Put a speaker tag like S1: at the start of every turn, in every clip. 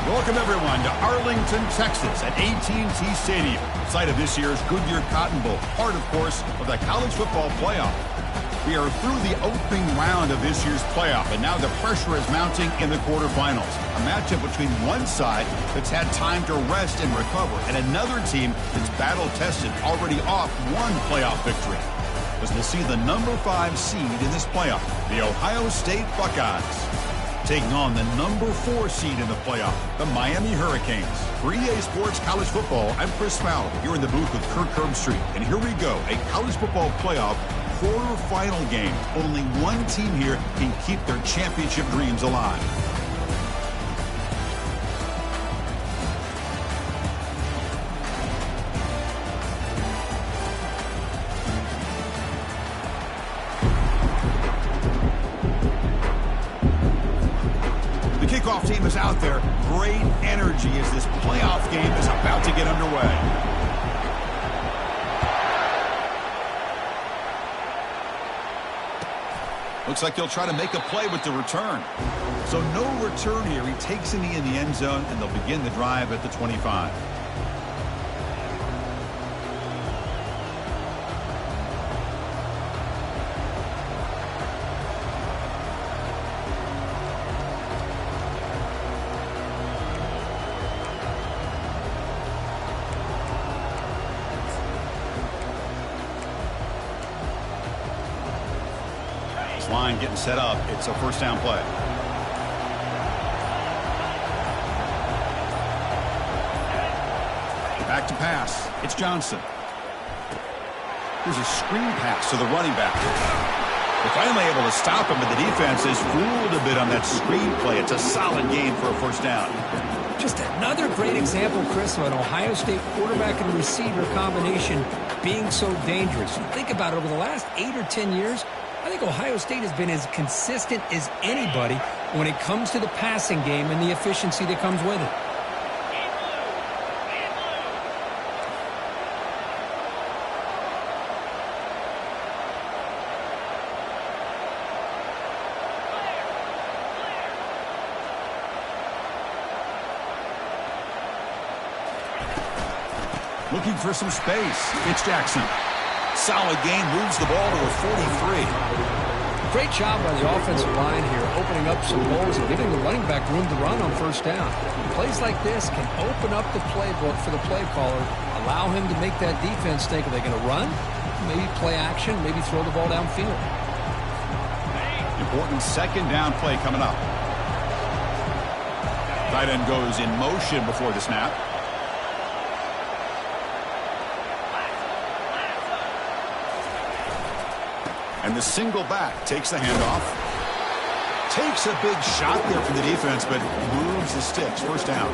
S1: Welcome, everyone, to Arlington, Texas at AT&T Stadium, site of this year's Goodyear Cotton Bowl, part, of course, of the college football playoff. We are through the opening round of this year's playoff, and now the pressure is mounting in the quarterfinals. A matchup between one side that's had time to rest and recover, and another team that's battle-tested, already off one playoff victory. As we'll see the number 5 seed in this playoff, the Ohio State Buckeyes, taking on the number 4 seed in the playoff, the Miami Hurricanes. For EA Sports College Football, I'm Chris Fowler. You're in the booth with Kirk Herbstreit. And here we go, a college football playoff quarterfinal game. Only one team here can keep their championship dreams alive. Kickoff team is out there. Great energy as this playoff game is about to get underway. Looks like he'll try to make a play with the return. So no return here. He takes a knee in the end zone, and they'll begin the drive at the 25. Line getting set up. It's a first down play. Back to pass. It's Johnson. Here's a screen pass to the running back. They're finally able to stop him, but the defense is fooled a bit on that screen play. It's a solid game for a first down.
S2: Just another great example, Chris, of an Ohio State quarterback and receiver combination being so dangerous. You think about it, over the last 8 or 10 years, I think Ohio State has been as consistent as anybody when it comes to the passing game and the efficiency that comes with it.
S1: Looking for some space. It's Jackson. Solid game, moves the ball to a 43.
S2: Great job by the offensive line here, opening up some holes and giving the running back room to run on first down. Plays like this can open up the playbook for the play caller, allow him to make that defense think, are they going to run? Maybe play action, maybe throw the ball downfield.
S1: Important second down play coming up. Tight end goes in motion before the snap. And the single back takes the handoff. Takes a big shot there from the defense, but moves the sticks. First down.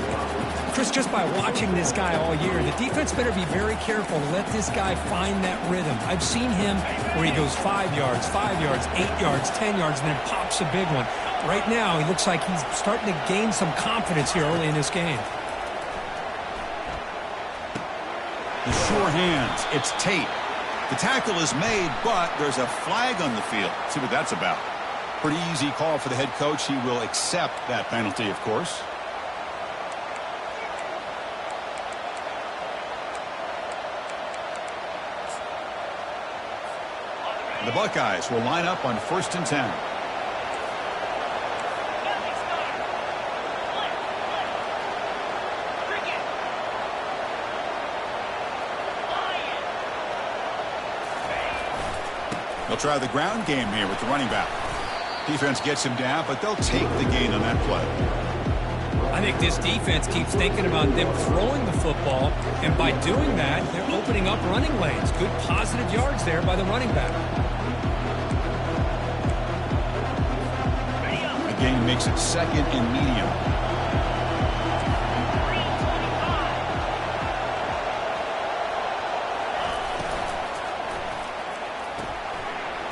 S2: Chris, just by watching this guy all year, the defense better be very careful to let this guy find that rhythm. I've seen him where he goes 5 yards, 8 yards, 10 yards, and then pops a big one. Right now, he looks like he's starting to gain some confidence here early in this game.
S1: The sure hands. It's Tate. The tackle is made, but there's a flag on the field. See what that's about. Pretty easy call for the head coach. He will accept that penalty, of course. The Buckeyes will line up on 1st and 10. They'll try the ground game here with the running back. Defense gets him down, but they'll take the gain on that play.
S2: I think this defense keeps thinking about them throwing the football, and by doing that, they're opening up running lanes. Good positive yards there by the running back.
S1: The gain makes it 2nd and medium.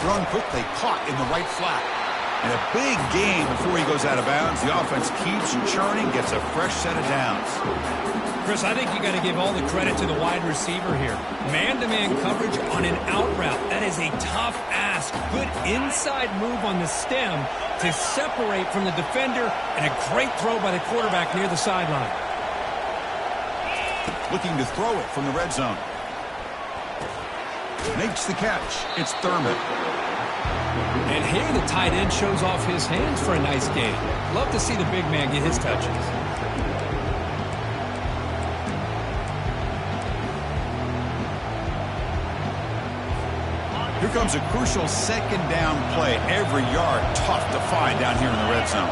S1: Thrown quickly, caught in the right flat. And a big gain before he goes out of bounds. The offense keeps churning, gets a fresh set of downs.
S2: Chris, I think you got to give all the credit to the wide receiver here. Man-to-man coverage on an out route. That is a tough ask. Good inside move on the stem to separate from the defender, and a great throw by the quarterback near the sideline.
S1: Looking to throw it from the red zone. Makes the catch. It's Thurman.
S2: And here the tight end shows off his hands for a nice gain. Love to see the big man get his touches.
S1: Here comes a crucial second down play. Every yard tough to find down here in the red zone.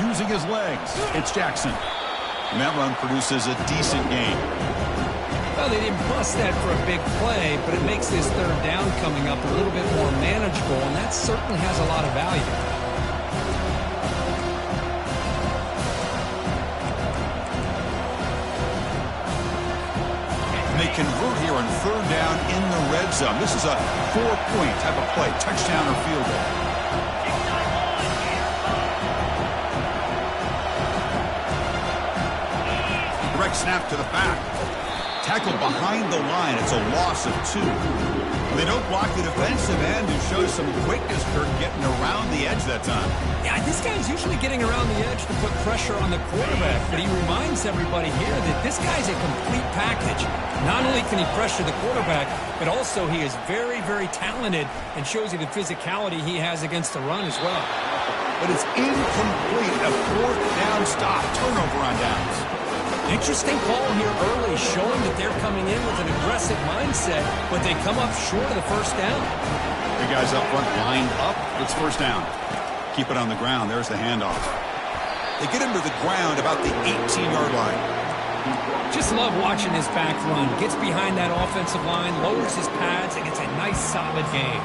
S1: Using his legs, it's Jackson. And that run produces a decent gain.
S2: Well, they didn't bust that for a big play, but it makes this third down coming up a little bit more manageable, and that certainly has a lot of value.
S1: They convert here on third down in the red zone. This is a 4-point type of play, touchdown or field goal. Direct snap to the back. Tackled behind the line. It's a loss of 2. They don't block the defensive end, who shows some quickness for getting around the edge that time.
S2: Yeah, this guy's usually getting around the edge to put pressure on the quarterback, but he reminds everybody here that this guy's a complete package. Not only can he pressure the quarterback, but also he is very, very talented and shows you the physicality he has against the run as well.
S1: But it's incomplete. A fourth down stop. Turnover on downs.
S2: Interesting call here early, showing that they're coming in with an aggressive mindset, but they come up short of the first down.
S1: The guys up front lined up. It's first down. Keep it on the ground. There's the handoff. They get him to the ground about the 18-yard line.
S2: Just love watching this back run. Gets behind that offensive line, lowers his pads, and gets a nice solid gain.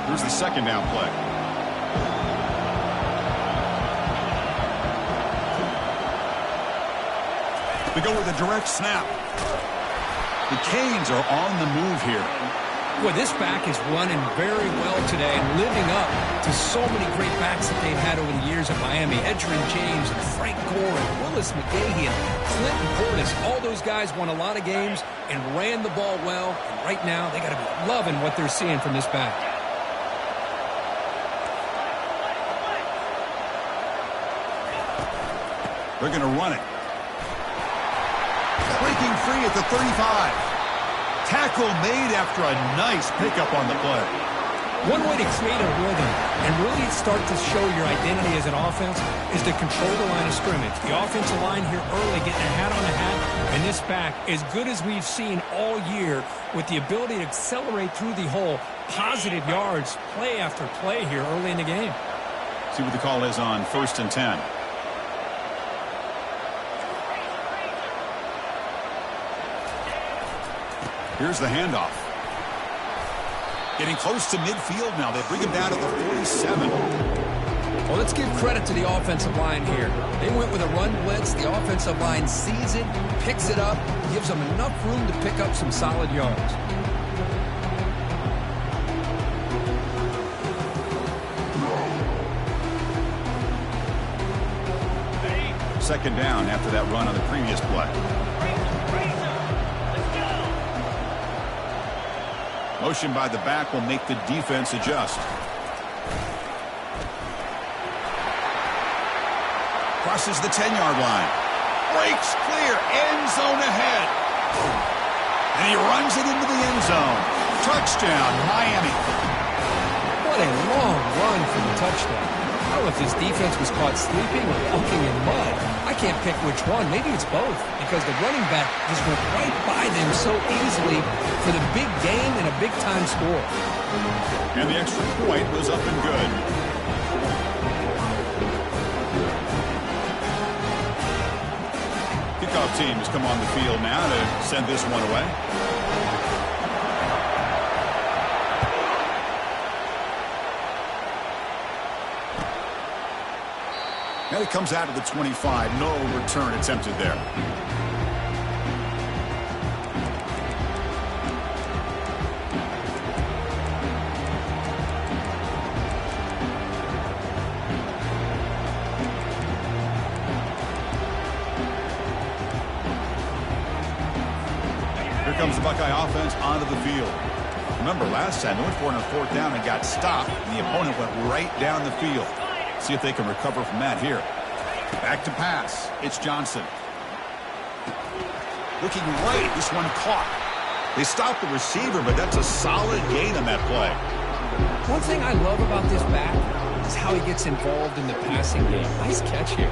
S1: Here's the second down play. They go with a direct snap. The Canes are on the move here.
S2: Boy, this back is running very well today and living up to so many great backs that they've had over the years at Miami. Edgerrin James and Frank Gore and Willis McGahee and Clinton Portis. All those guys won a lot of games and ran the ball well. And right now, they got to be loving what they're seeing from this back.
S1: They're going to run it. Breaking free at the 35. Tackle made after a nice pickup on the play.
S2: One way to create a rhythm and really start to show your identity as an offense is to control the line of scrimmage. The offensive line here early getting a hat on a hat, and this back, as good as we've seen all year, with the ability to accelerate through the hole, positive yards, play after play here early in the game.
S1: See what the call is on 1st and 10. Here's the handoff. Getting close to midfield now. They bring him down to the 47.
S2: Well, let's give credit to the offensive line here. They went with a run blitz. The offensive line sees it, picks it up, gives them enough room to pick up some solid yards.
S1: Second down after that run on the previous play. Motion by the back will make the defense adjust. Crosses the 10-yard line. Breaks clear. End zone ahead. And he runs it into the end zone. Touchdown, Miami.
S2: What a long run for the touchdown. I don't know if this defense was caught sleeping or walking in mud. I can't pick which one. Maybe it's both, because the running back just went right by them so easily for the big gain and a big-time score.
S1: And the extra point was up and good. Kickoff team has come on the field now to send this one away. And it comes out of the 25. No return attempted there. comes the Buckeye offense onto the field. Remember, last time they went for it on fourth down and got stopped, and the opponent went right down the field. See if they can recover from that here. Back to pass. It's Johnson. Looking right. This one caught. They stopped the receiver, but that's a solid gain on that play.
S2: One thing I love about this back is how he gets involved in the passing game. Nice catch here.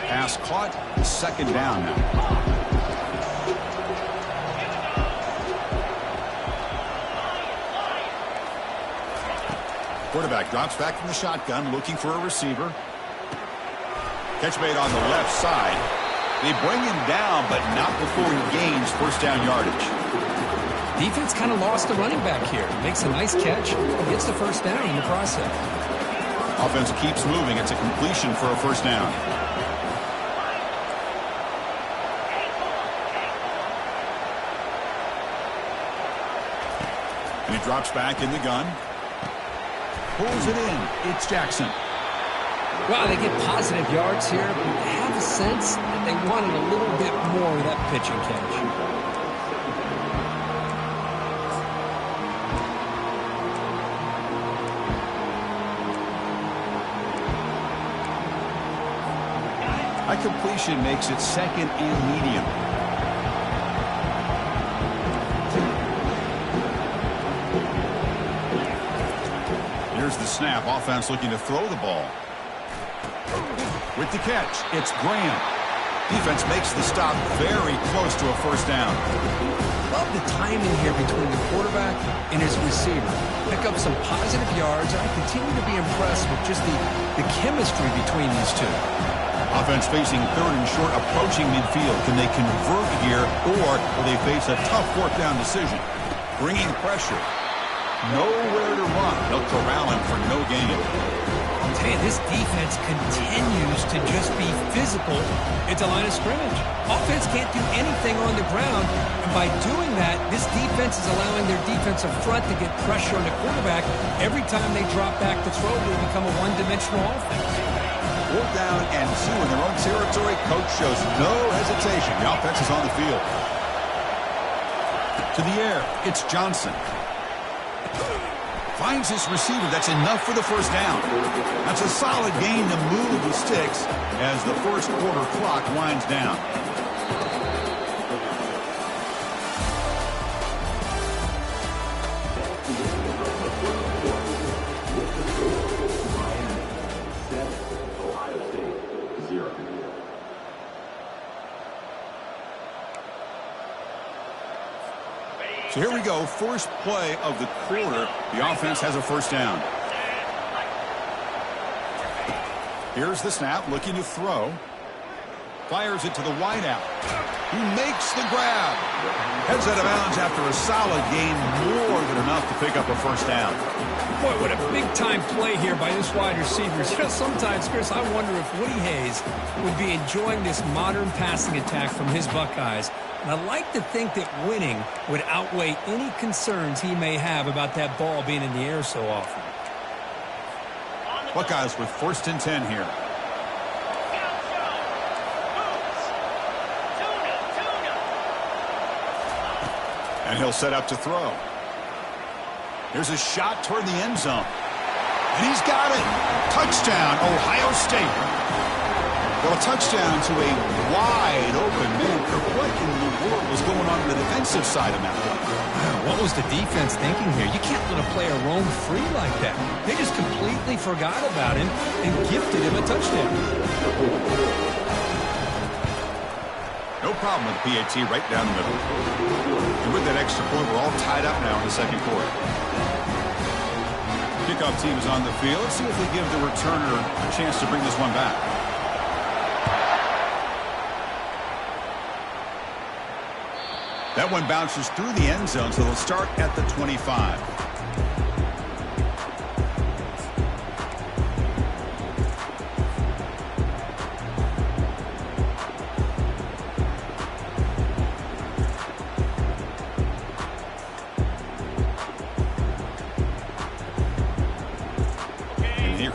S1: Pass caught. Second down now. Quarterback drops back from the shotgun, looking for a receiver. Catch made on the left side. They bring him down, but not before he gains first down yardage.
S2: Defense kind of lost the running back here. Makes a nice catch and gets the first down in the process.
S1: Offense keeps moving. It's a completion for a first down. And he drops back in the gun. Pulls it in. It's Jackson.
S2: Wow, they get positive yards here, but I have a sense that they wanted a little bit more of that pitch and catch.
S1: A completion makes it second and medium. Here's the snap. Offense looking to throw the ball. With the catch, it's Graham. Defense makes the stop very close to a first down.
S2: Love the timing here between the quarterback and his receiver. Pick up some positive yards, and I continue to be impressed with just the chemistry between these two.
S1: Offense facing third and short, approaching midfield. Can they convert here, or will they face a tough fourth down decision? Bringing pressure. Nowhere to run. They'll corral him for no gain.
S2: I'll tell you, this defense continues to just be physical at the line of scrimmage. Offense can't do anything on the ground, and by doing that, this defense is allowing their defensive front to get pressure on the quarterback. Every time they drop back to throw, they become a one-dimensional offense.
S1: Fourth down and 2 in their own territory. Coach shows no hesitation. The offense is on the field. To the air, it's Johnson. Finds his receiver. That's enough for the first down. That's a solid gain to move the sticks as the first quarter clock winds down. So here we go, first play of the quarter. The offense has a first down. Here's the snap, looking to throw. Fires it to the wideout, who makes the grab. Heads out of bounds after a solid gain, more than enough to pick up a first down.
S2: Boy, what a big-time play here by this wide receiver. You know, sometimes, Chris, I wonder if Woody Hayes would be enjoying this modern passing attack from his Buckeyes. And I like to think that winning would outweigh any concerns he may have about that ball being in the air so often.
S1: Buckeyes with first and 10 here. And he'll set up to throw. Here's a shot toward the end zone. And he's got it. Touchdown, Ohio State. Well, a touchdown to a wide open man. What in the world was going on the defensive side of that one?
S2: Wow, what was the defense thinking here? You can't let a player roam free like that. They just completely forgot about him and gifted him a touchdown.
S1: No problem with the PAT right down the middle. And with that extra point, we're all tied up now in the second quarter. Kickoff team is on the field. Let's see if they give the returner a chance to bring this one back. That one bounces through the end zone, so they'll start at the 25.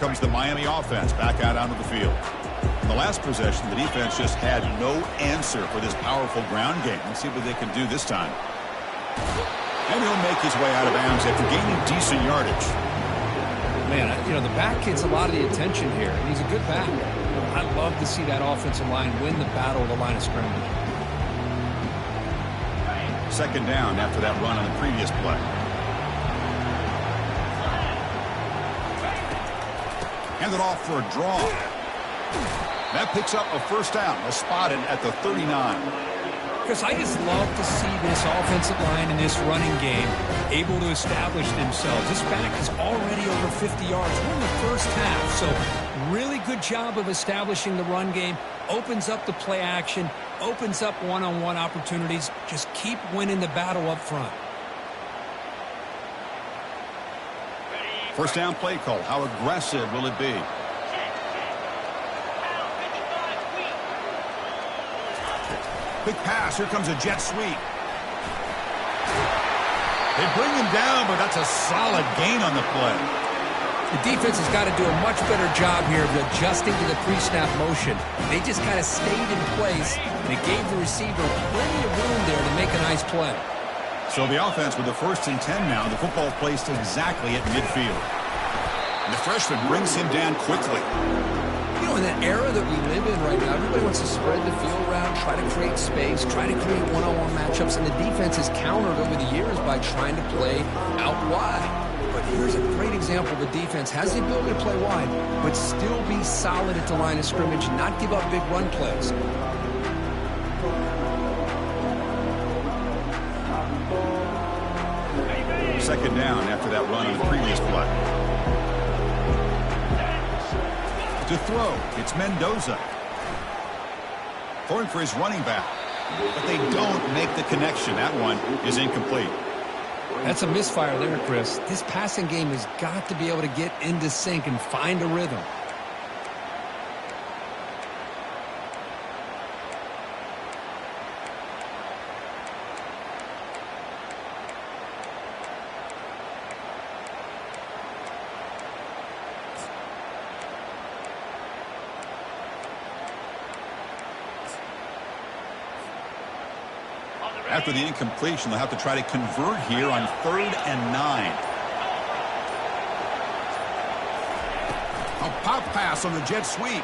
S1: comes the Miami offense back out onto the field. In the last possession, the defense just had no answer for this powerful ground game. Let's see what they can do this time. And he'll make his way out of bounds after gaining decent yardage.
S2: Man, the back gets a lot of the attention here, and he's a good back. I'd love to see that offensive line win the battle of the line of scrimmage.
S1: Second down after that run on the previous play. Handed off for a draw. That picks up a first down. A spotted at the 39.
S2: Chris, I just love to see this offensive line in this running game able to establish themselves. This back is already over 50 yards. We're in the first half, so really good job of establishing the run game. Opens up the play action, opens up one-on-one opportunities. Just keep winning the battle up front.
S1: First down play call. How aggressive will it be? Quick pass. Here comes a jet sweep. They bring him down, but that's a solid gain on the play.
S2: The defense has got to do a much better job here of adjusting to the pre-snap motion. They just kind of stayed in place, and it gave the receiver plenty of room there to make a nice play.
S1: So the offense with the 1st and 10 now. The football placed exactly at midfield. And the freshman brings him down quickly.
S2: In that era that we live in right now, everybody wants to spread the field around, try to create space, try to create one-on-one matchups, and the defense has countered over the years by trying to play out wide. But here's a great example of a defense has the ability to play wide, but still be solid at the line of scrimmage and not give up big run plays.
S1: Second down after that run on the previous play. To throw, it's Mendoza. Throwing for his running back. But they don't make the connection. That one is incomplete.
S2: That's a misfire there, Chris. This passing game has got to be able to get into sync and find a rhythm.
S1: After the incompletion, they'll have to try to convert here on 3rd and 9. A pop pass on the jet sweep.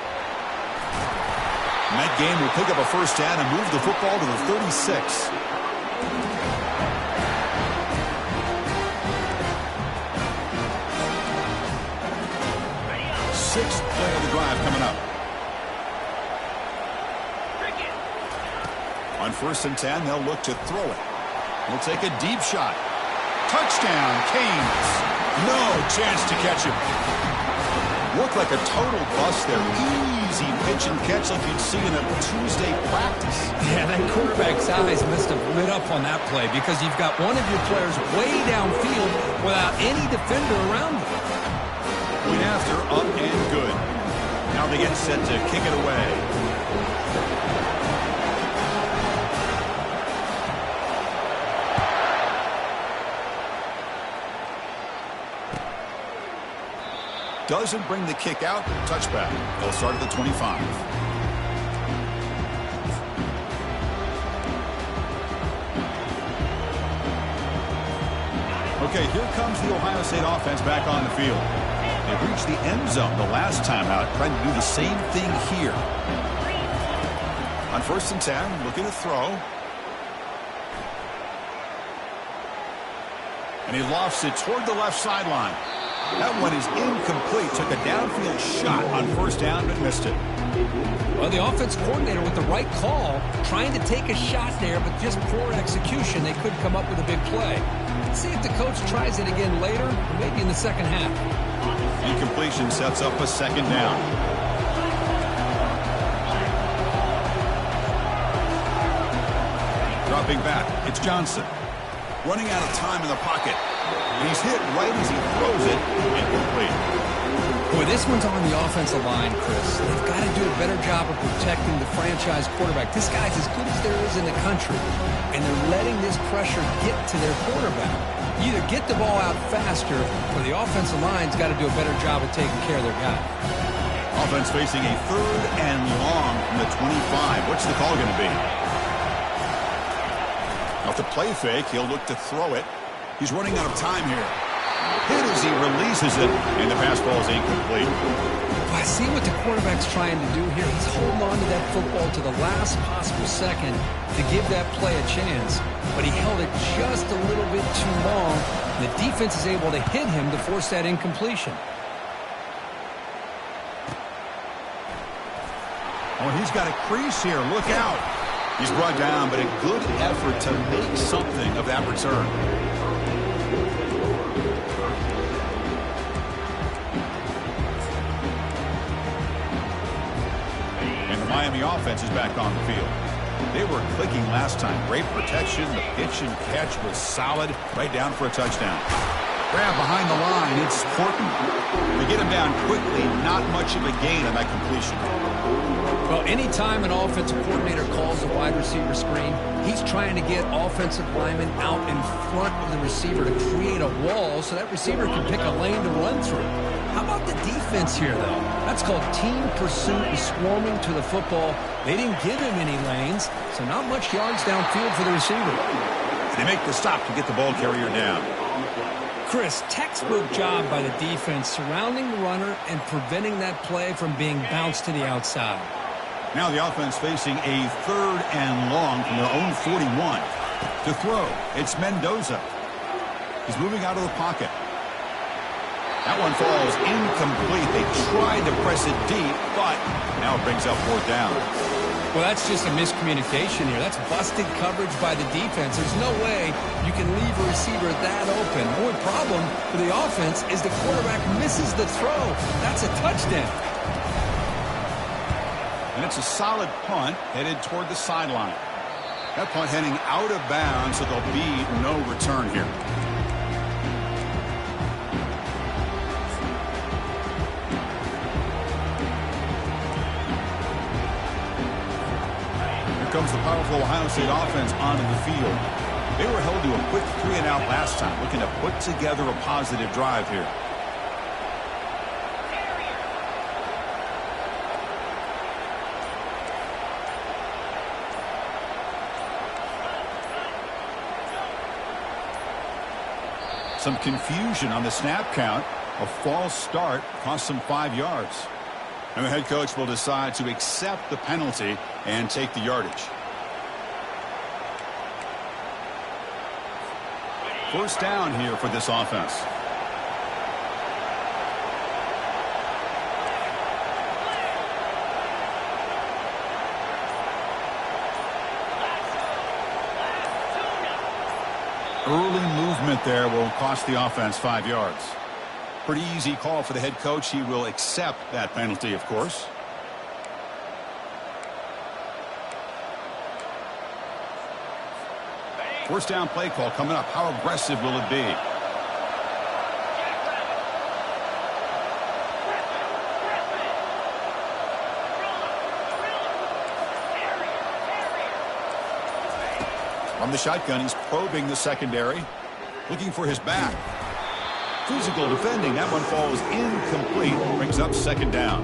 S1: And that game will pick up a first down and move the football to the 36. Sixth play of the drive coming up. On 1st and 10, they'll look to throw it. We'll take a deep shot. Touchdown, Canes. No chance to catch him. Looked like a total bust there. Easy pitch and catch like you'd see in a Tuesday practice.
S2: Yeah, that quarterback's eyes must have lit up on that play because you've got one of your players way downfield without any defender around them.
S1: Point after, up and good. Now they get set to kick it away. Doesn't bring the kick out. Touchback. They'll start at the 25. Okay, here comes the Ohio State offense back on the field. They reached the end zone the last time out, trying to do the same thing here. On 1st and 10, looking to throw. And he lofts it toward the left sideline. That one is incomplete. Took a downfield shot on 1st down, but missed it.
S2: Well, the offense coordinator with the right call, trying to take a shot there, but just poor execution. They couldn't come up with a big play. Let's see if the coach tries it again later, or maybe in the second half.
S1: Incompletion sets up a second down. Dropping back, it's Johnson. Running out of time in the pocket. And he's hit right as he throws it. Incomplete.
S2: Boy, this one's on the offensive line, Chris. They've got to do a better job of protecting the franchise quarterback. This guy's as good as there is in the country, and they're letting this pressure get to their quarterback. You either get the ball out faster or the offensive line's got to do a better job of taking care of their guy.
S1: Offense facing a 3rd and long from the 25. What's the call going to be? Off the play fake, he'll look to throw it. He's running out of time here. Hit as he releases it, and the pass ball is incomplete.
S2: Well, I see what the quarterback's trying to do here. He's holding on to that football to the last possible second to give that play a chance. But he held it just a little bit too long. The defense is able to hit him to force that incompletion.
S1: Oh, he's got a crease here. Look out. He's brought down, but a good effort to make something of that return. And the Miami offense is back on the field. They were clicking last time. Great protection. The pitch and catch was solid. Right down for a touchdown. Grab behind the line. It's important. They get him down quickly. Not much of a gain on that completion.
S2: Well, anytime an offensive coordinator calls a wide receiver screen, he's trying to get offensive linemen out in front of the receiver to create a wall so that receiver can pick a lane to run through. How about the defense here, though? That's called team pursuit and swarming to the football. They didn't give him any lanes, so not much yards downfield for the receiver.
S1: They make the stop to get the ball carrier down.
S2: Chris, textbook job by the defense surrounding the runner and preventing that play from being bounced to the outside.
S1: Now the offense facing a 3rd and long from their own 41. To throw, it's Mendoza. He's moving out of the pocket. That one falls incomplete. They tried to press it deep, but now it brings up 4th down.
S2: Well, that's just a miscommunication here. That's busted coverage by the defense. There's no way you can leave a receiver that open. The only problem for the offense is the quarterback misses the throw. That's a touchdown.
S1: And it's a solid punt headed toward the sideline. That punt heading out of bounds, so there'll be no return here. Here comes the powerful Ohio State offense onto the field. They were held to a quick 3-and-out last time, looking to put together a positive drive here. Some confusion on the snap count. A false start cost them 5 yards. And the head coach will decide to accept the penalty and take the yardage. 1st down here for this offense. Early movement there will cost the offense 5 yards. Pretty easy call for the head coach. He will accept that penalty, of course. First down play call coming up. How aggressive will it be? From the shotgun, he's probing the secondary, looking for his back. Physical defending. That one falls incomplete. Brings up 2nd down.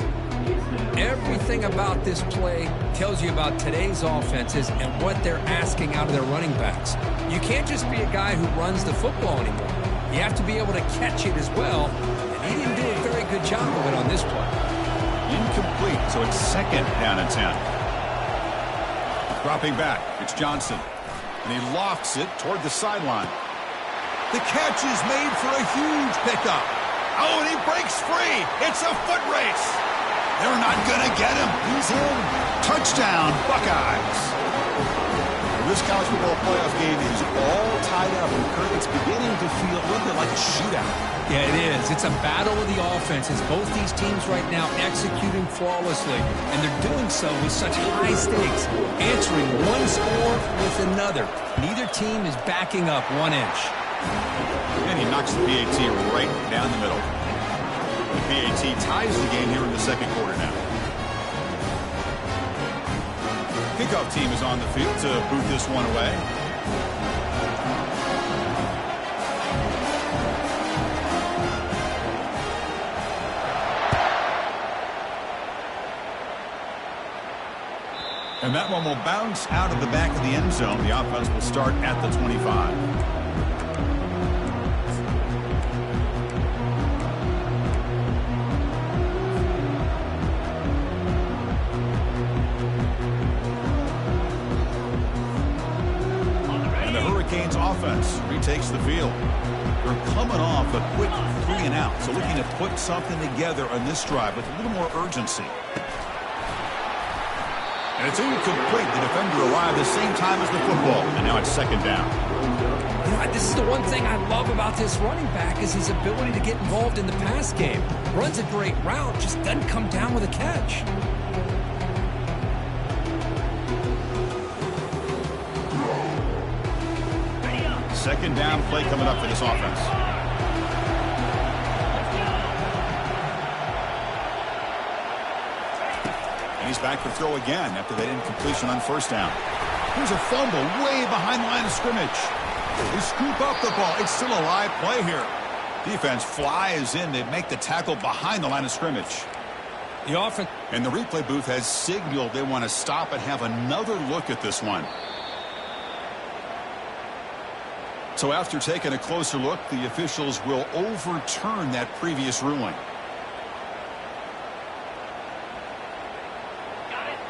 S2: Everything about this play tells you about today's offenses and what they're asking out of their running backs. You can't just be a guy who runs the football anymore. You have to be able to catch it as well, and he didn't do a very good job of it on this play.
S1: Incomplete, so it's 2nd down and 10. Dropping back, it's Johnson. And he lofts it toward the sideline. The catch is made for a huge pickup. Oh, and he breaks free. It's a foot race. They're not going to get him. He's in. Touchdown, Buckeyes. This college football playoff game is all tied up. And Kirk, it's beginning to feel a little bit like a shootout.
S2: Yeah, it is. It's a battle of the offenses. Both these teams right now executing flawlessly, and they're doing so with such high stakes, answering one score with another. Neither team is backing up 1 inch.
S1: And he knocks the PAT right down the middle. The PAT ties the game here in the 2nd quarter now. Kickoff team is on the field to boot this one away. And that one will bounce out of the back of the end zone. The offense will start at the 25. And the Hurricanes offense retakes the field. They're coming off a quick 3-and-out, so looking to put something together on this drive with a little more urgency. And it's incomplete. The defender arrived the same time as the football, and now it's second down.
S2: You know, this is the one thing I love about this running back is his ability to get involved in the pass game. Runs a great route, just doesn't come down with a catch.
S1: Second down play coming up for this offense. And he's back for throw again after that incompletion on first down. Here's a fumble way behind the line of scrimmage. They scoop up the ball. It's still a live play here. Defense flies in. They make the tackle behind the line of scrimmage.
S2: The offense.
S1: And the replay booth has signaled they want to stop and have another look at this one. So after taking a closer look, the officials will overturn that previous ruling.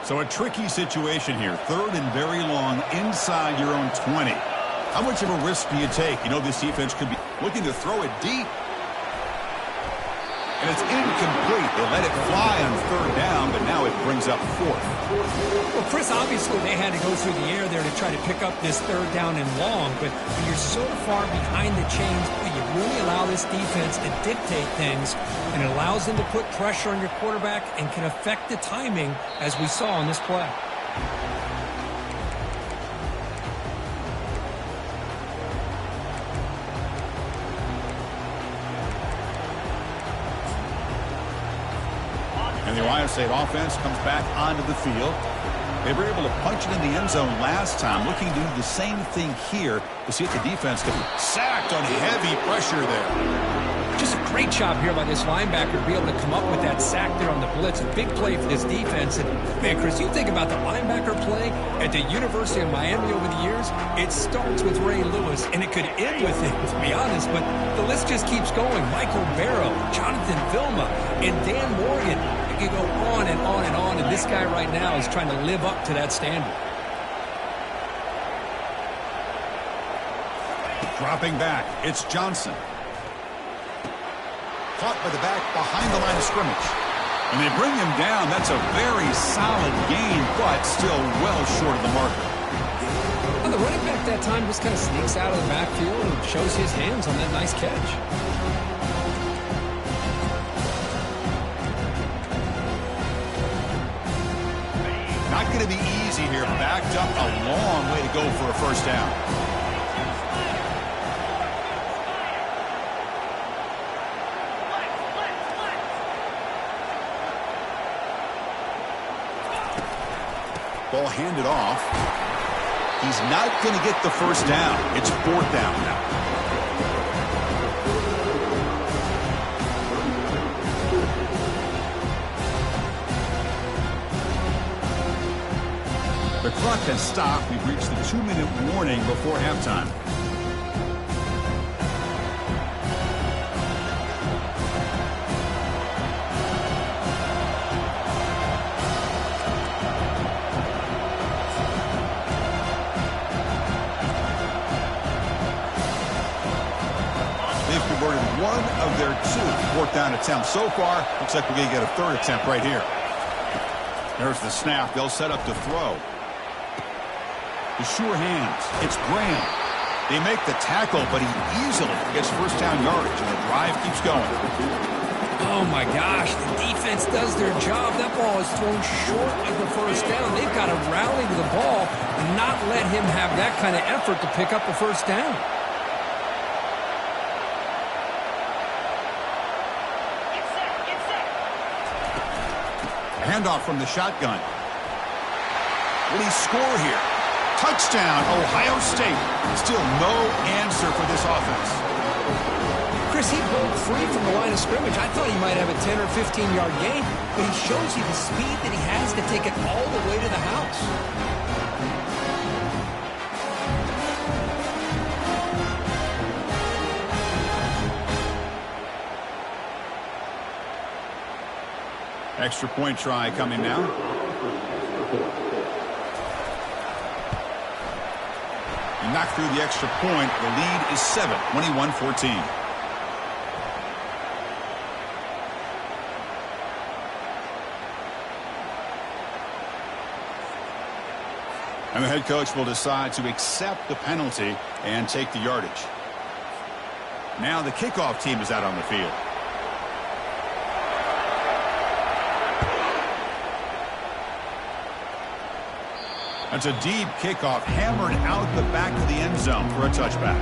S1: So a tricky situation here. Third and very long inside your own 20. How much of a risk do you take? You know this defense could be looking to throw it deep. And it's incomplete. They let it fly on third down, but now it brings up fourth.
S2: Well, Chris, obviously they had to go through the air there to try to pick up this third down and long, but when you're so far behind the chains, you really allow this defense to dictate things, and it allows them to put pressure on your quarterback and can affect the timing, as we saw on this play.
S1: And the Ohio State offense comes back onto the field. They were able to punch it in the end zone last time, looking to do the same thing here to see if the defense can be sacked on heavy pressure there.
S2: Just a great job here by this linebacker to be able to come up with that sack there on the blitz. A big play for this defense. And, man, Chris, you think about the linebacker play at the University of Miami over the years, it starts with Ray Lewis, and it could end with him, to be honest, but the list just keeps going. Michael Barrow, Jonathan Vilma, and Dan Morgan. It could go on and on and on, and this guy right now is trying to live up to that standard.
S1: Dropping back, it's Johnson. Caught by the back behind the line of scrimmage. And they bring him down. That's a very solid gain, but still well short of the marker.
S2: Well, the running back that time just kind of sneaks out of the backfield and shows his hands on that nice catch.
S1: Not going to be easy here. Backed up a long way to go for a first down. Ball handed off. He's not going to get the first down. It's fourth down now. The clock has stopped. We've reached the 2-minute warning before halftime. They've converted one of their two fourth down attempts so far. Looks like we're going to get a third attempt right here. There's the snap. They'll set up to throw. The sure hands. It's Graham. They make the tackle, but he easily gets first down yardage, and the drive keeps going.
S2: Oh, my gosh. The defense does their job. That ball is thrown short of the first down. They've got to rally to the ball and not let him have that kind of effort to pick up the first down.
S1: Handoff from the shotgun. Will he score here? Touchdown, Ohio State. Still no answer for this offense.
S2: Chris, he broke free from the line of scrimmage. I thought he might have a 10 or 15-yard gain, but he shows you the speed that he has to take it all the way to the house.
S1: Extra point try coming now. He knocked through the extra point. The lead is 7, 21-14. And the head coach will decide to accept the penalty and take the yardage. Now the kickoff team is out on the field. That's a deep kickoff, hammered out the back of the end zone for a touchback.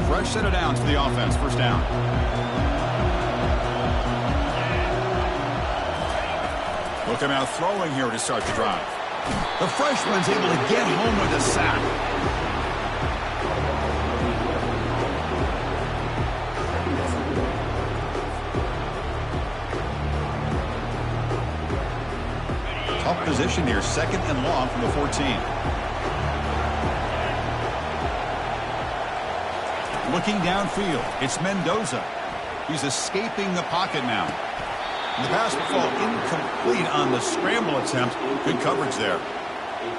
S1: Fresh set of downs for the offense, first down. They'll come out throwing here to start the drive. The freshman's able to get home with a sack. Tough position here, 2nd and long from the 14. Looking downfield, it's Mendoza. He's escaping the pocket now. And the pass will fall incomplete on the scramble attempt. Good coverage there.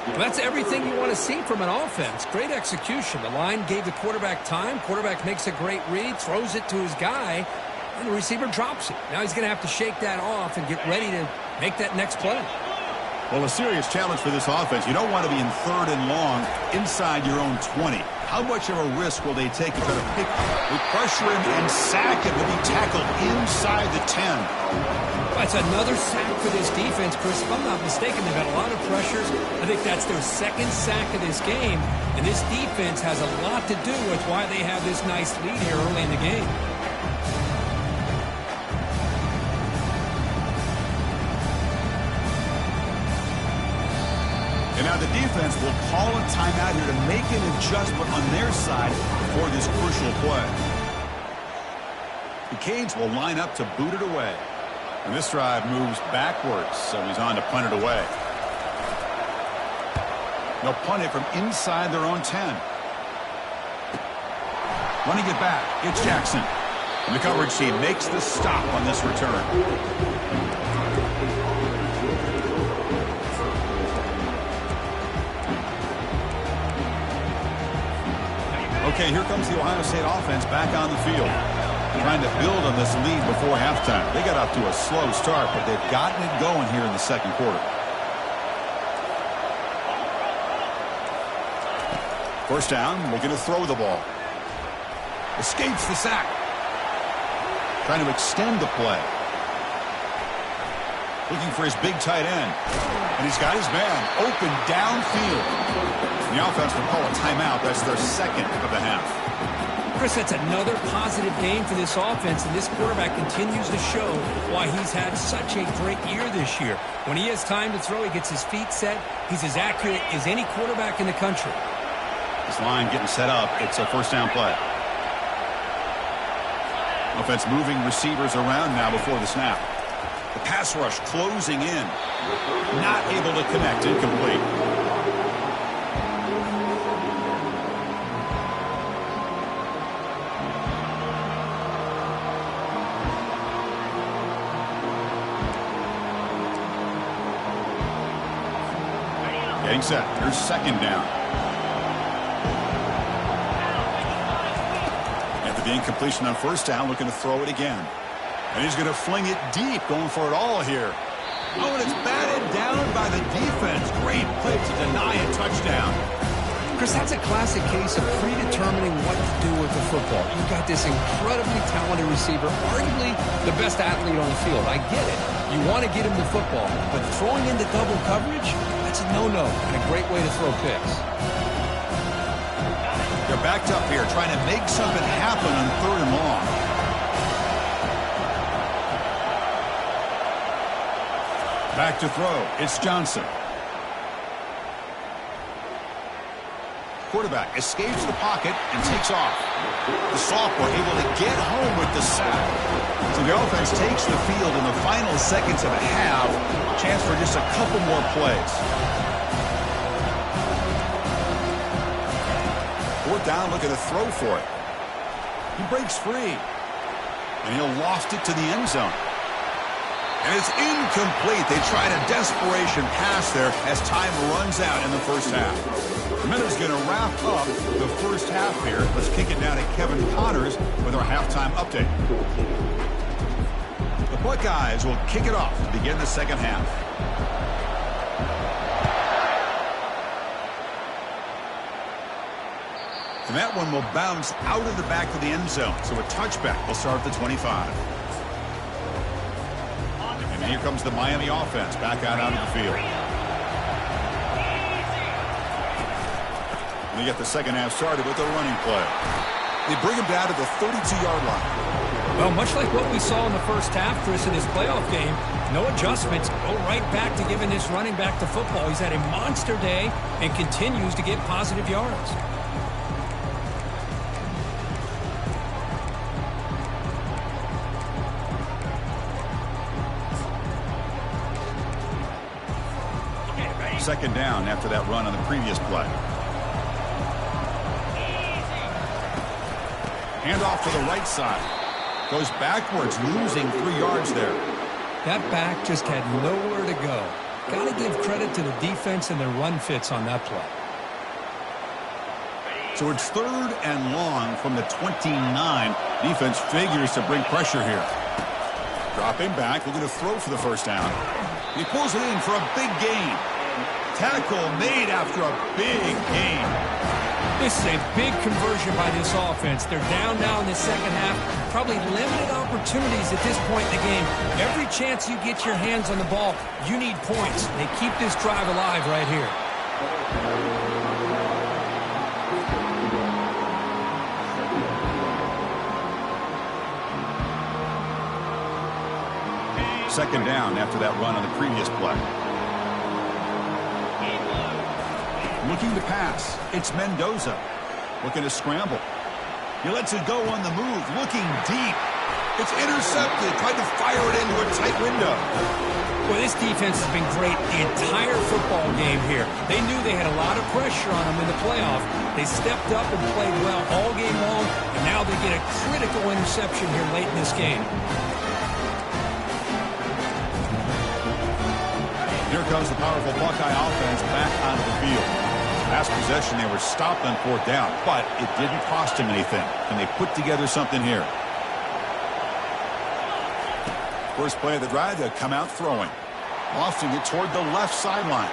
S2: Well, that's everything you want to see from an offense. Great execution. The line gave the quarterback time. Quarterback makes a great read, throws it to his guy, and the receiver drops it. Now he's going to have to shake that off and get ready to make that next play.
S1: Well, a serious challenge for this offense. You don't want to be in 3rd and long inside your own 20. How much of a risk will they take to try to pick, they pressure him and sack him to be tackled inside the 10?
S2: That's another sack for this defense, Chris. If I'm not mistaken, they've had a lot of pressures. I think that's their 2nd sack of this game. And this defense has a lot to do with why they have this nice lead here early in the game.
S1: And now the defense will call a timeout here to make an adjustment on their side for this crucial play. The Canes will line up to boot it away. And this drive moves backwards, so he's on to punt it away. They'll punt it from inside their own 10. Running it back, it's Jackson. And the coverage team makes the stop on this return. Okay, here comes the Ohio State offense back on the field. Trying to build on this lead before halftime. They got off to a slow start, but they've gotten it going here in the 2nd quarter. First down, looking to throw the ball. Escapes the sack. Trying to extend the play. Looking for his big tight end. And he's got his man open downfield. The offense will call a timeout. That's their 2nd of the half.
S2: Chris, that's another positive game for this offense, and this quarterback continues to show why he's had such a great year this year. When he has time to throw, he gets his feet set. He's as accurate as any quarterback in the country.
S1: This line getting set up. It's a first down play. Offense moving receivers around now before the snap. The pass rush closing in. Not able to connect. Incomplete. Getting set. Here's 2nd down. After the incompletion on first down, looking to throw it again. And he's going to fling it deep, going for it all here. Oh, and it's batted down by the defense. Great play to deny a touchdown.
S2: Chris, that's a classic case of predetermining what to do with the football. You've got this incredibly talented receiver, arguably the best athlete on the field. I get it. You want to get him the football, but throwing into double coverage, that's a no-no and a great way to throw picks.
S1: They're backed up here, trying to make something happen on 3rd and long. Back to throw. It's Johnson. quarterback escapes the pocket and takes off. The sophomore able to get home with the sack. So the offense takes the field in the final seconds of a half. Chance for just a couple more plays. Fourth down, looking to throw for it. He breaks free. And he'll loft it to the end zone. And it's incomplete. They tried a desperation pass there as time runs out in the first half. The Minnows going to wrap up the first half here. Let's kick it down to Kevin Connors with our halftime update. The Buckeyes will kick it off to begin the second half. And that one will bounce out of the back of the end zone. So a touchback will start at the 25. And here comes the Miami offense back out onto the field. And they get the second half started with a running play. They bring him down to the 32-yard line.
S2: Well, much like what we saw in the first half, Chris, in his playoff game, no adjustments. Go right back to giving this running back to football. He's had a monster day and continues to get positive yards.
S1: Second down after that run on the previous play. Hand off to the right side. Goes backwards, losing 3 yards there.
S2: That back just had nowhere to go. Got to give credit to the defense and their run fits on that play.
S1: So it's third and long from the 29. Defense figures to bring pressure here. Dropping back, looking to throw for the first down. He pulls it in for a big gain. Tackle made after a big gain.
S2: This is a big conversion by this offense. They're down now in the second half. Probably limited opportunities at this point in the game. Every chance you get your hands on the ball, you need points. They keep this drive alive right here.
S1: Second down after that run on the previous play. Looking to pass. It's Mendoza. Looking to scramble. He lets it go on the move. Looking deep. It's intercepted. Tried to fire it into a tight window.
S2: Well, this defense has been great the entire football game here. They knew they had a lot of pressure on them in the playoff. They stepped up and played well all game long, and now they get a critical interception here late in this game.
S1: Here comes the powerful Buckeye offense back onto the field. Last possession, they were stopped on fourth down, but it didn't cost him anything. Can they put together something here? First play of the drive, they'll come out throwing. Lofting it toward the left sideline.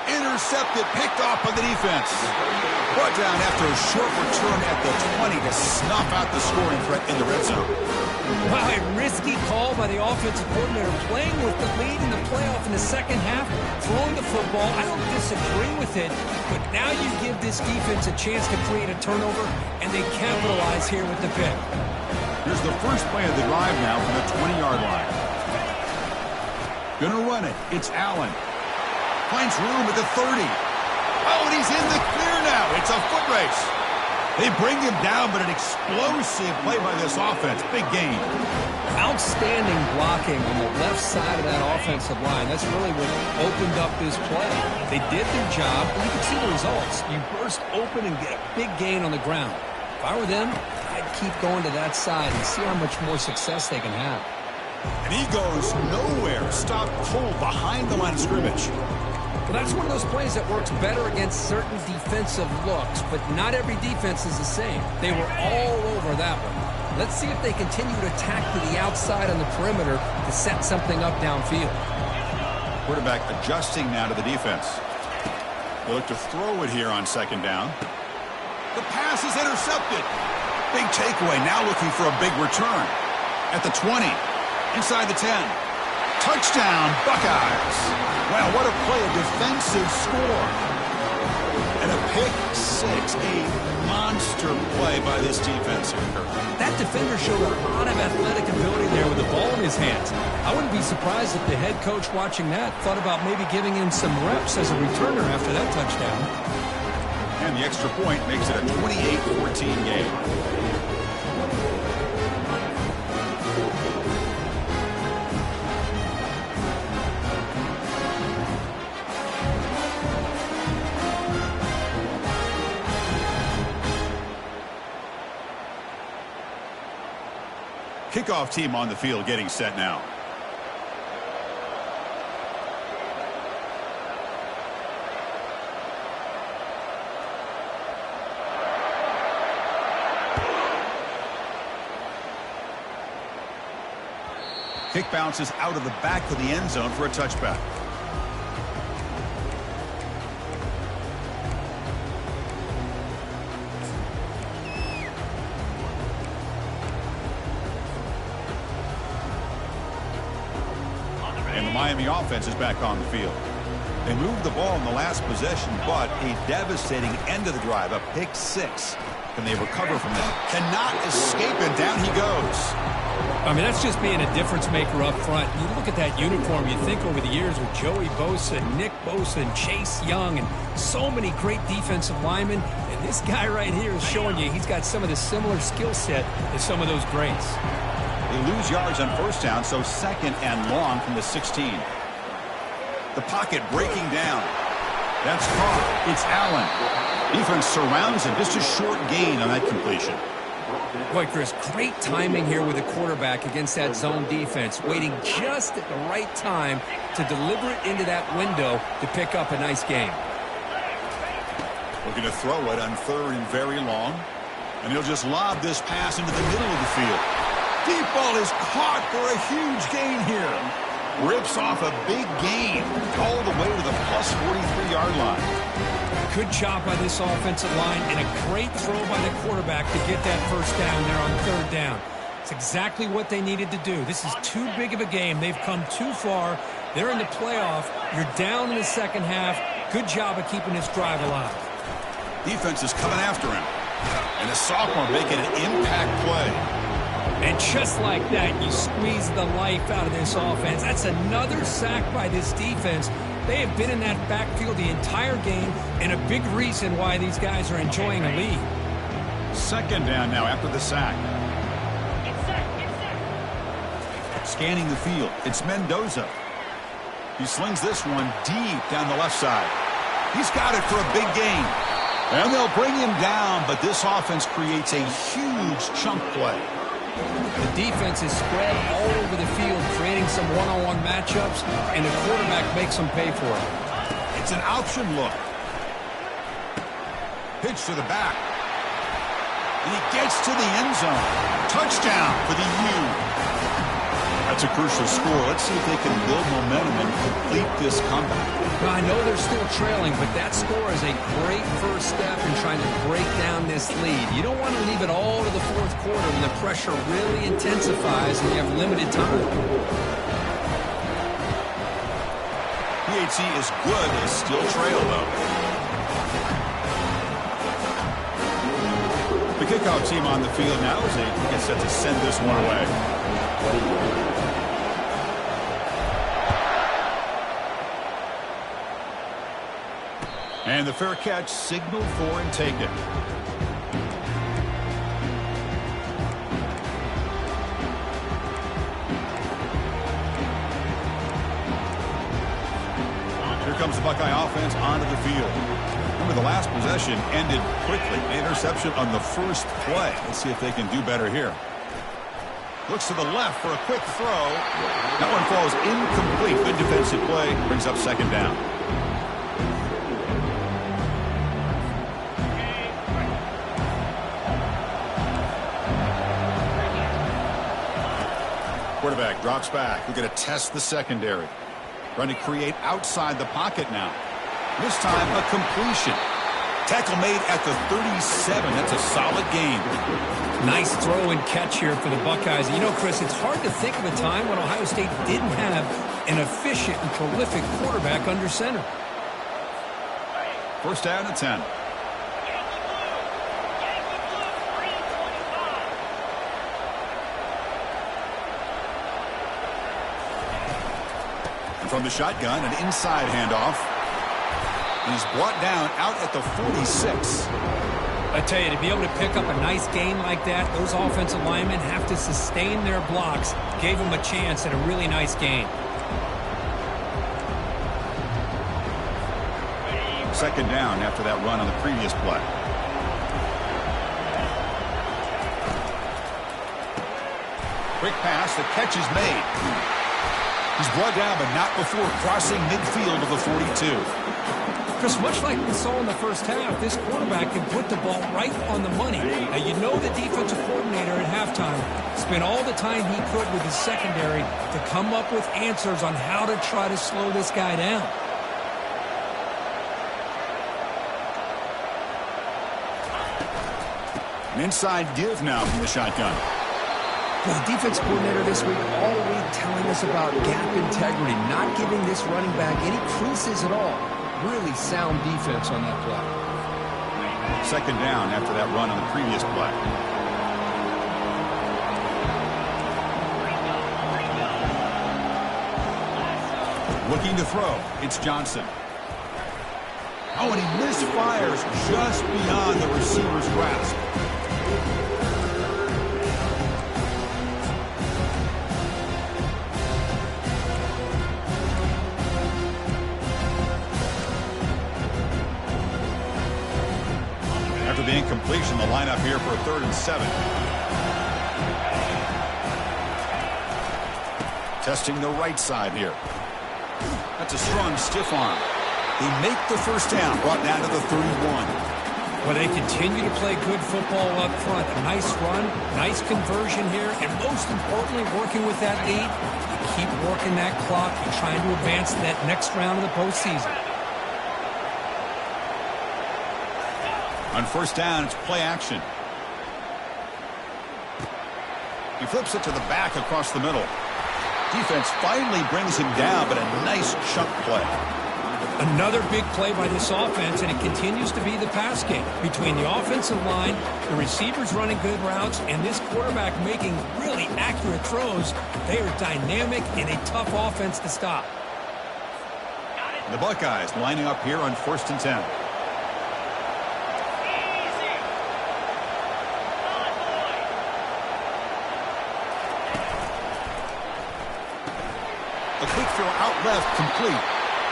S1: Intercepted, picked off by the defense. Brought down after a short return at the 20 to snuff out the scoring threat in the red zone.
S2: Wow, a risky call by the offensive coordinator, playing with the lead in the playoff in the second half, throwing the football. I don't disagree with it, but now you give this defense a chance to create a turnover, and they capitalize here with the pick.
S1: Here's the first play of the drive now from the 20-yard line. Gonna run it. It's Allen. Finds room at the 30. Oh, and he's in the clear now. It's a foot race. They bring him down, but an explosive play by this offense. Big gain.
S2: Outstanding blocking on the left side of that offensive line. That's really what opened up this play. They did their job, and you can see the results. You burst open and get a big gain on the ground. If I were them, I'd keep going to that side and see how much more success they can have.
S1: And he goes nowhere. Stop pulled behind the line of scrimmage.
S2: Well, that's one of those plays that works better against certain defensive looks, but not every defense is the same. They were all over that one. Let's see if they continue to attack to the outside on the perimeter to set something up downfield.
S1: Quarterback adjusting now to the defense. They look to throw it here on second down. The pass is intercepted. Big takeaway, now looking for a big return. At the 20, inside the 10. Touchdown, Buckeyes. Wow, what a play, a defensive score. And a pick six, a monster play by this defense here.
S2: That defender showed a lot of athletic ability there with the ball in his hands. I wouldn't be surprised if the head coach watching that thought about maybe giving him some reps as a returner after that touchdown.
S1: And the extra point makes it a 28-14 game. Kickoff team on the field getting set now. Kick bounces out of the back of the end zone for a touchback. And the Miami offense is back on the field. They moved the ball in the last possession, but a devastating end of the drive, a pick six. Can they recover from that? Cannot escape, and down he goes.
S2: I mean, that's just being a difference maker up front. You look at that uniform, you think over the years with Joey Bosa, Nick Bosa, and Chase Young, and so many great defensive linemen. And this guy right here is showing you he's got some of the similar skill set as some of those greats.
S1: They lose yards on first down, so second and long from the 16. The pocket breaking down. That's caught. It's Allen. Defense surrounds him. Just a short gain on that completion.
S2: Boy, Chris, great timing here with the quarterback against that zone defense, waiting just at the right time to deliver it into that window to pick up a nice game.
S1: Looking to throw it on third and very long. And he'll just lob this pass into the middle of the field. Deep ball is caught for a huge gain here. Rips off a big gain all the way to the plus 43-yard line.
S2: Good job by this offensive line and a great throw by the quarterback to get that first down there on third down. It's exactly what they needed to do. This is too big of a game. They've come too far. They're in the playoff. You're down in the second half. Good job of keeping this drive alive.
S1: Defense is coming after him. And the sophomore making an impact play.
S2: And just like that, you squeeze the life out of this offense. That's another sack by this defense. They have been in that backfield the entire game, and a big reason why these guys are enjoying a lead.
S1: Second down now after the sack. Scanning the field, it's Mendoza. He slings this one deep down the left side. He's got it for a big gain. And they'll bring him down, but this offense creates a huge chunk play.
S2: The defense is spread all over the field, creating some one-on-one matchups, and the quarterback makes them pay for it.
S1: It's an option look. Pitch to the back. And he gets to the end zone. Touchdown for the U. That's a crucial score. Let's see if they can build momentum and complete this comeback.
S2: Well, I know they're still trailing, but that score is a great first step in trying to break down this lead. You don't want to leave it all to the fourth quarter when the pressure really intensifies and you have limited time.
S1: PHC is good. They still trail, though. The kickoff team on the field now as they get set to send this one away. And the fair catch signaled for and taken. Here comes the Buckeye offense onto the field. Remember, the last possession ended quickly. An interception on the first play. Let's see if they can do better here. Looks to the left for a quick throw. That one falls incomplete. Good defensive play. Brings up second down. Quarterback drops back. We're going to test the secondary. Trying to create outside the pocket now. This time a completion. Tackle made at the 37. That's a solid game.
S2: Nice throw and catch here for the Buckeyes. You know, Chris, it's hard to think of a time when Ohio State didn't have an efficient and prolific quarterback under center.
S1: First down and 10. From the shotgun, an inside handoff. He's brought down out at the 46.
S2: I tell you, to be able to pick up a nice gain like that, those offensive linemen have to sustain their blocks. Gave him a chance at a really nice gain.
S1: Second down after that run on the previous play. Quick pass, the catch is made. He's brought down, but not before crossing midfield of the 42.
S2: Chris, much like we saw in the first half, this quarterback can put the ball right on the money. Now, you know the defensive coordinator at halftime spent all the time he could with his secondary to come up with answers on how to try to slow this guy down.
S1: An inside give now from the shotgun.
S2: Well, the defense coordinator this week all week telling us about gap integrity, not giving this running back any creases at all. Really sound defense on that play.
S1: Second down after that run on the previous play. Looking to throw. It's Johnson. Oh, and he misfires just beyond the receiver's grasp. After the incompletion, the lineup here for a 3rd and 7. Testing the right side here. That's a strong stiff arm. They make the first down, brought down to the 31.
S2: Well, they continue to play good football up front. A nice run, nice conversion here, and most importantly, working with that lead, you keep working that clock. You're trying to advance to that next round of the postseason.
S1: On first down, it's play action. He flips it to the back across the middle. Defense finally brings him down, but a nice chunk play.
S2: Another big play by this offense, and it continues to be the pass game. Between the offensive line, the receivers running good routes, and this quarterback making really accurate throws, they are dynamic and a tough offense to stop.
S1: The Buckeyes lining up here on 1st and 10. A quick throw out left, complete.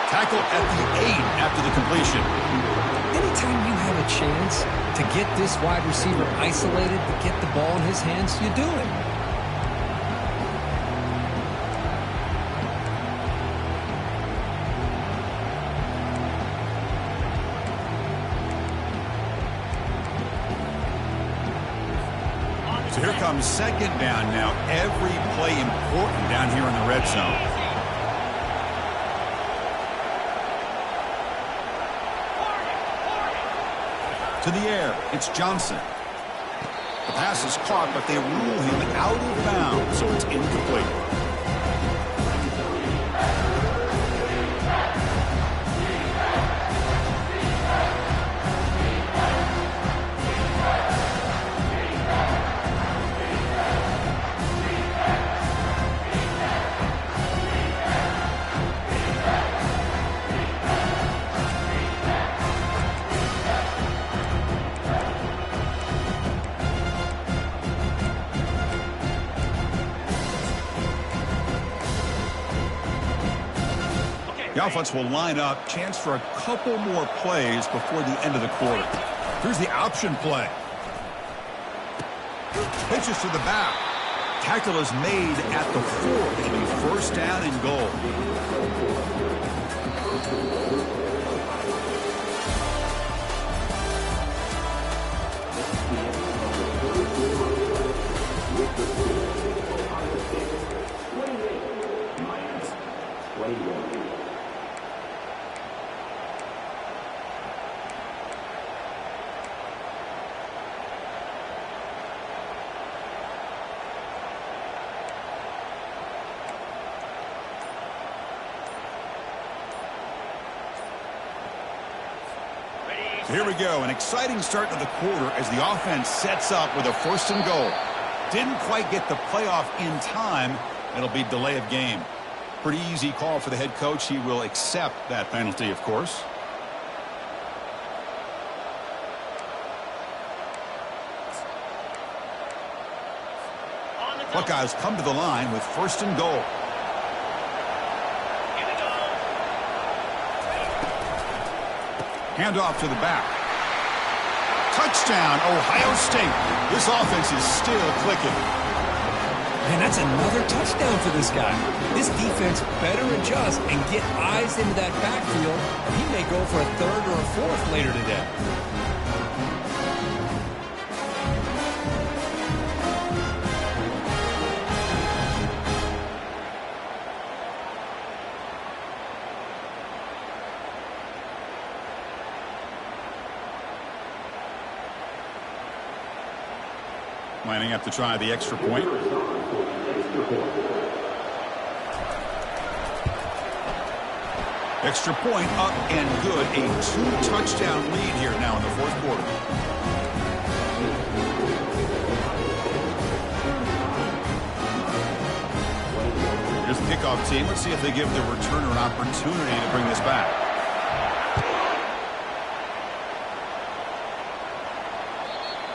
S1: Tackle at the 8 after the completion.
S2: Anytime you have a chance to get this wide receiver isolated, to get the ball in his hands, you do it.
S1: So here comes second down now. Every play important down here in the red zone. To the air, it's Johnson. The pass is caught, but they rule him out of bounds, so it's incomplete. The offense will line up. Chance for a couple more plays before the end of the quarter. Here's the option play. Pitches to the back. Tackle is made at the 4. It'll be first down and goal. Here we go, an exciting start to the quarter as the offense sets up with a 1st and goal. Didn't quite get the playoff in time. It'll be delay of game. Pretty easy call for the head coach. He will accept that penalty, of course. Buckeyes come to the line with 1st and goal. Handoff to the back. Touchdown, Ohio State. This offense is still clicking.
S2: Man, that's another touchdown for this guy. This defense better adjust and get eyes into that backfield, or he may go for a 3rd or a 4th later today.
S1: Lining up to try the extra point. Extra point up and good. A 2-touchdown lead here now in the 4th quarter. Here's the kickoff team. Let's see if they give the returner an opportunity to bring this back.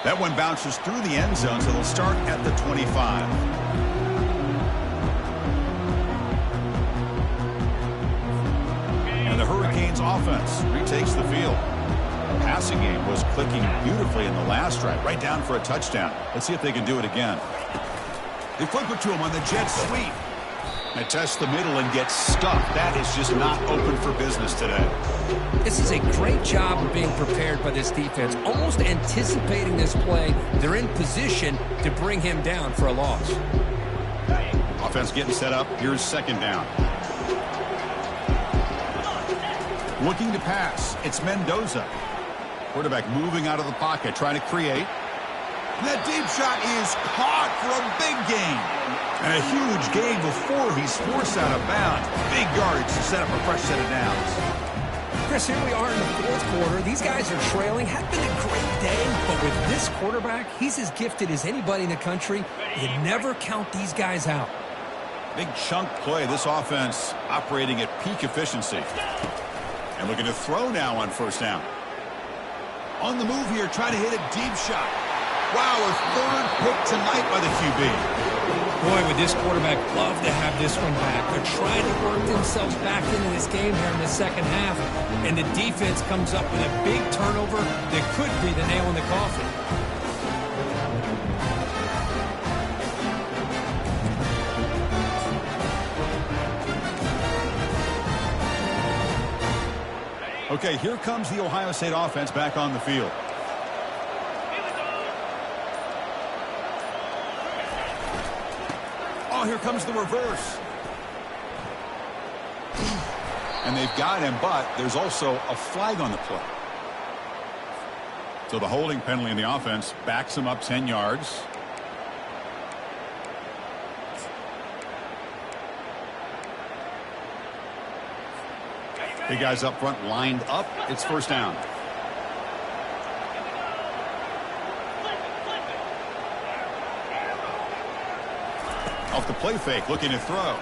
S1: That one bounces through the end zone, so they'll start at the 25. And the Hurricanes offense retakes the field. The passing game was clicking beautifully in the last drive, right down for a touchdown. Let's see if they can do it again. They flip it to him on the jet sweep. They test the middle and get stuck. That is just not open for business today.
S2: This is a great job of being prepared by this defense, almost anticipating this play. They're in position to bring him down for a loss.
S1: Offense getting set up. Here's 2nd down. Looking to pass. It's Mendoza. Quarterback moving out of the pocket, trying to create. And that deep shot is caught for a big gain. And a huge gain before he's forced out of bounds. Big yardage to set up a fresh set of downs.
S2: Chris, here we are in the 4th quarter. These guys are trailing. Had been a great day, but with this quarterback, he's as gifted as anybody in the country. You never count these guys out.
S1: Big chunk play. This offense operating at peak efficiency. And looking to throw now on 1st down. On the move here, trying to hit a deep shot. Wow, a 3rd pick tonight by the QB.
S2: Boy, would this quarterback love to have this one back. They're trying to work themselves back into this game here in the 2nd half, and the defense comes up with a big turnover that could be the nail in the coffin.
S1: Okay, here comes the Ohio State offense back on the field. Oh, here comes the reverse. And they've got him, but there's also a flag on the play. So the holding penalty in the offense backs him up 10 yards. Big guys up front lined up. It's 1st down. Off the play fake, looking to throw.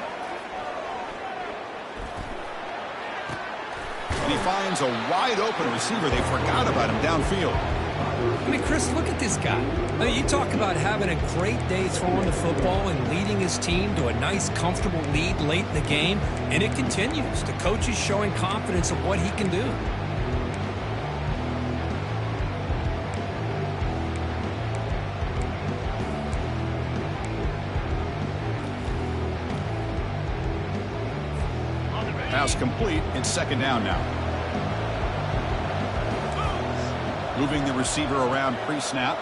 S1: And he finds a wide open receiver. They forgot about him downfield.
S2: I mean, Chris, look at this guy. I mean, you talk about having a great day throwing the football and leading his team to a nice, comfortable lead late in the game, and it continues. The coach is showing confidence of what he can do.
S1: Pass complete. It's 2nd down now. Moving the receiver around pre-snap.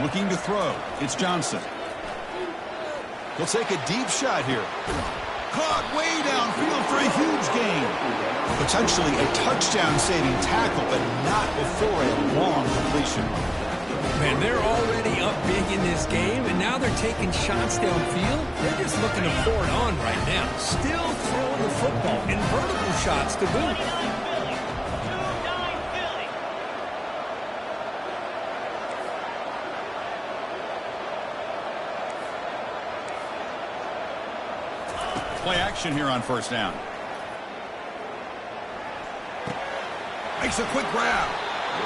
S1: Looking to throw. It's Johnson. He'll take a deep shot here. Caught way downfield for a huge gain. Potentially a touchdown-saving tackle, but not before a long completion.
S2: Man, they're already up big in this game, and now they're taking shots downfield. They're just looking to pour it on right now. Still throwing the football, and vertical shots to boot.
S1: Play action here on 1st down. Makes a quick grab.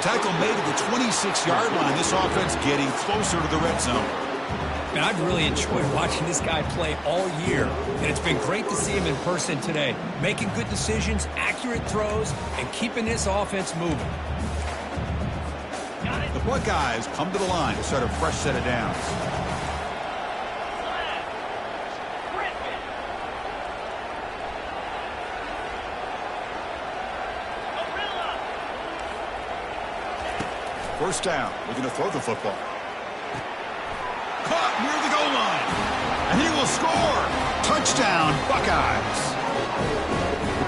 S1: Tackle made at the 26-yard line. This offense getting closer to the red zone.
S2: And I've really enjoyed watching this guy play all year, and it's been great to see him in person today, making good decisions, accurate throws, and keeping this offense moving.
S1: The Buckeyes come to the line to start a fresh set of downs. First down. We're going to throw the football. Caught near the goal line. And he will score. Touchdown, Buckeyes.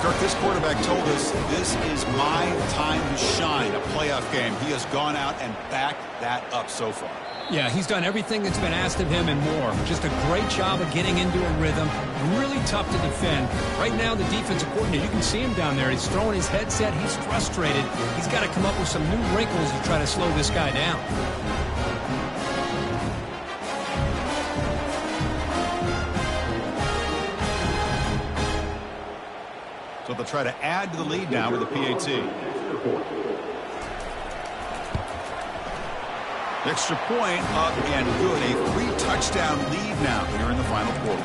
S1: Kirk, this quarterback told us this is my time to shine, a playoff game. He has gone out and backed that up so far.
S2: Yeah, he's done everything that's been asked of him and more. Just a great job of getting into a rhythm. Really tough to defend. Right now, the defensive coordinator, you can see him down there. He's throwing his headset. He's frustrated. He's got to come up with some new wrinkles to try to slow this guy down.
S1: So they'll try to add to the lead now with the PAT. Extra point up and good. A 3-touchdown lead now here in the final quarter.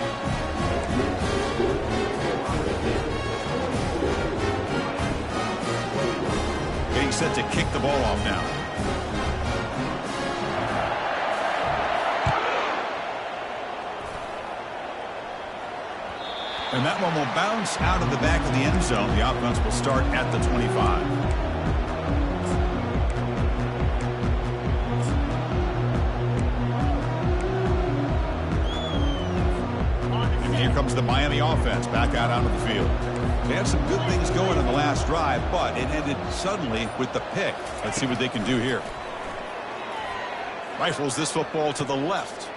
S1: Getting set to kick the ball off now. And that one will bounce out of the back of the end zone. The offense will start at the 25. And here comes the Miami offense back out onto the field. They had some good things going in the last drive, but it ended suddenly with the pick. Let's see what they can do here. Rifles this football to the left.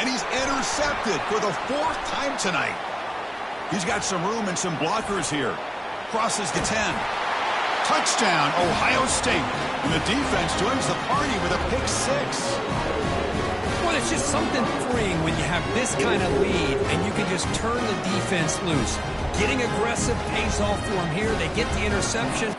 S1: And he's intercepted for the 4th time tonight. He's got some room and some blockers here. Crosses the 10. Touchdown, Ohio State. And the defense joins the party with a pick 6.
S2: Well, it's just something freeing when you have this kind of lead and you can just turn the defense loose. Getting aggressive pays off for them here. They get the interception.